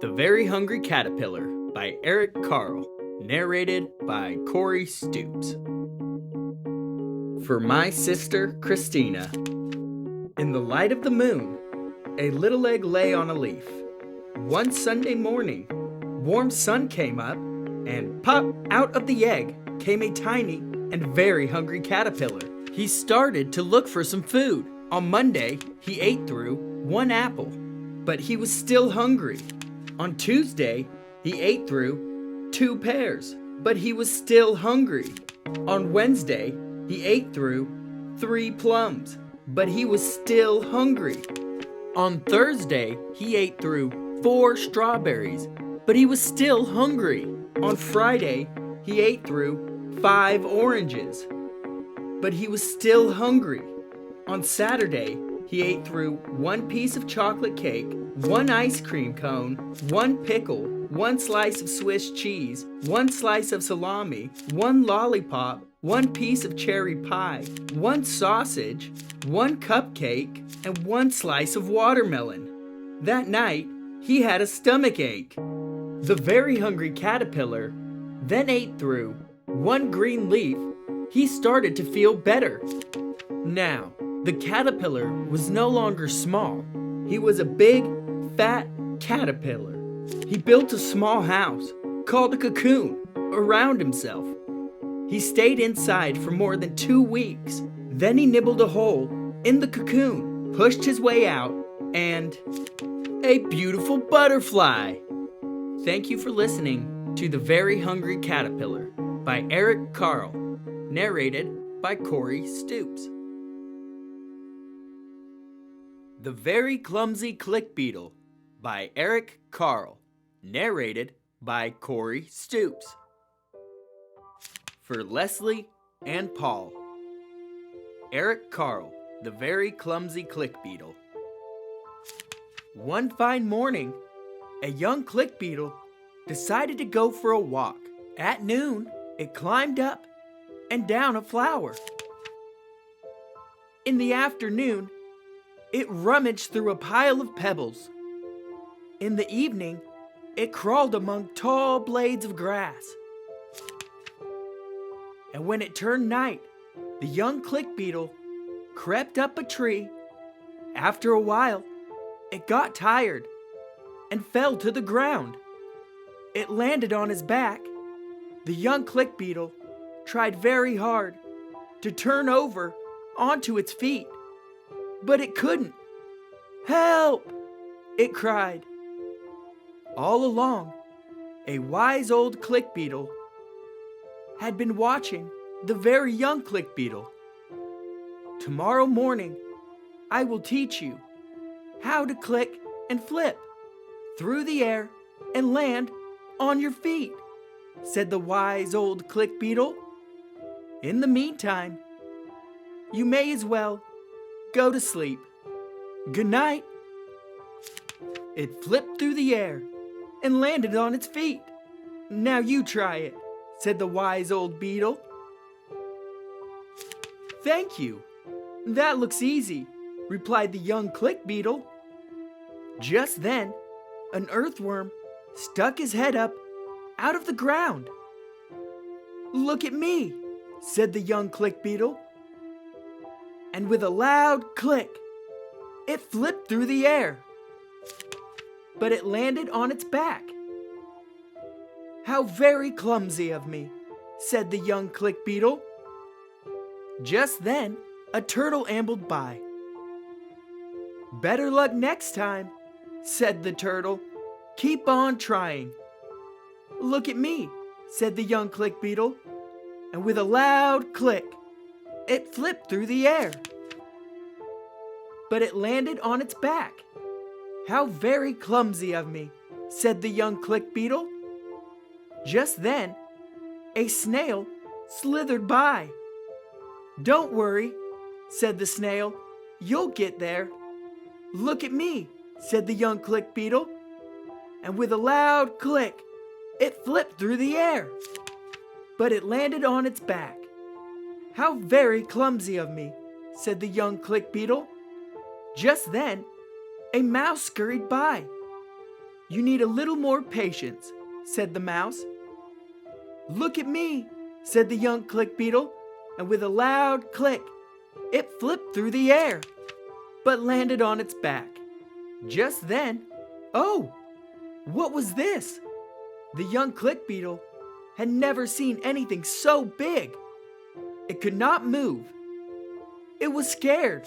The Very Hungry Caterpillar by Eric Carle, narrated by Cory Stoops. For my sister, Christina. In the light of the moon, a little egg lay on a leaf. One Sunday morning, warm sun came up, and pop out of the egg came a tiny and very hungry caterpillar. He started to look for some food. On Monday, he ate through one apple, but he was still hungry. On Tuesday, he ate through 2 pears, but he was still hungry. On Wednesday, he ate through 3 plums, but he was still hungry. On Thursday, he ate through 4 strawberries, but he was still hungry. On Friday, he ate through 5 oranges, but he was still hungry. On Saturday, he ate through 1 piece of chocolate cake, 1 ice cream cone, 1 pickle, 1 slice of Swiss cheese, 1 slice of salami, 1 lollipop, 1 piece of cherry pie, 1 sausage, 1 cupcake, and 1 slice of watermelon. That night, he had a stomach ache. The very hungry caterpillar then ate through 1 green leaf. He started to feel better. Now, the caterpillar was no longer small. He was a big, fat caterpillar. He built a small house, called a cocoon, around himself. He stayed inside for more than 2 weeks. Then he nibbled a hole in the cocoon, pushed his way out, and a beautiful butterfly. Thank you for listening to The Very Hungry Caterpillar by Eric Carle, narrated by Cory Stoops. The Very Clumsy Click Beetle by Eric Carle, narrated by Cory Stoops. For Leslie and Paul. Eric Carle, The Very Clumsy Click Beetle. One fine morning, a young click beetle decided to go for a walk. At noon, it climbed up and down a flower. In the afternoon, it rummaged through a pile of pebbles. In the evening, it crawled among tall blades of grass. And when it turned night, the young click beetle crept up a tree. After a while, it got tired and fell to the ground. It landed on his back. The young click beetle tried very hard to turn over onto its feet, but it couldn't. "Help!" it cried. All along, a wise old click beetle had been watching the very young click beetle. "Tomorrow morning, I will teach you how to click and flip through the air and land on your feet," said the wise old click beetle. "In the meantime, you may as well go to sleep. Good night." It flipped through the air and landed on its feet. "Now you try it," said the wise old beetle. "Thank you. That looks easy," replied the young click beetle. Just then, an earthworm stuck his head up out of the ground. "Look at me," said the young click beetle. And with a loud click, it flipped through the air, but it landed on its back. "How very clumsy of me," said the young click beetle. Just then, a turtle ambled by. "Better luck next time," said the turtle. "Keep on trying." "Look at me," said the young click beetle, and with a loud click, it flipped through the air, but it landed on its back. "How very clumsy of me," said the young click beetle. Just then, a snail slithered by. "Don't worry," said the snail. "You'll get there." "Look at me," said the young click beetle, and with a loud click, it flipped through the air, but it landed on its back. "How very clumsy of me," said the young click beetle. Just then, a mouse scurried by. "You need a little more patience," said the mouse. "Look at me," said the young click beetle, and with a loud click, it flipped through the air, but landed on its back. Just then, oh, what was this? The young click beetle had never seen anything so big. It could not move. It was scared.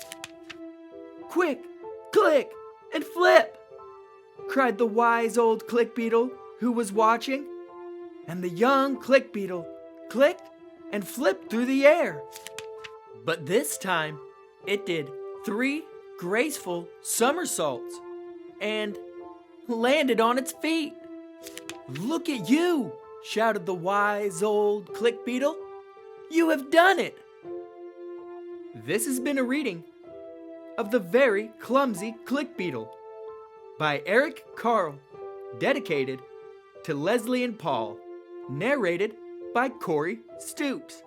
"Quick, click, and flip!" cried the wise old click beetle who was watching. And the young click beetle clicked and flipped through the air. But this time, it did 3 graceful somersaults and landed on its feet. "Look at you!" shouted the wise old click beetle. "You have done it!" This has been a reading of The Very Clumsy Click Beetle by Eric Carle, dedicated to Leslie and Paul, narrated by Cory Stoops.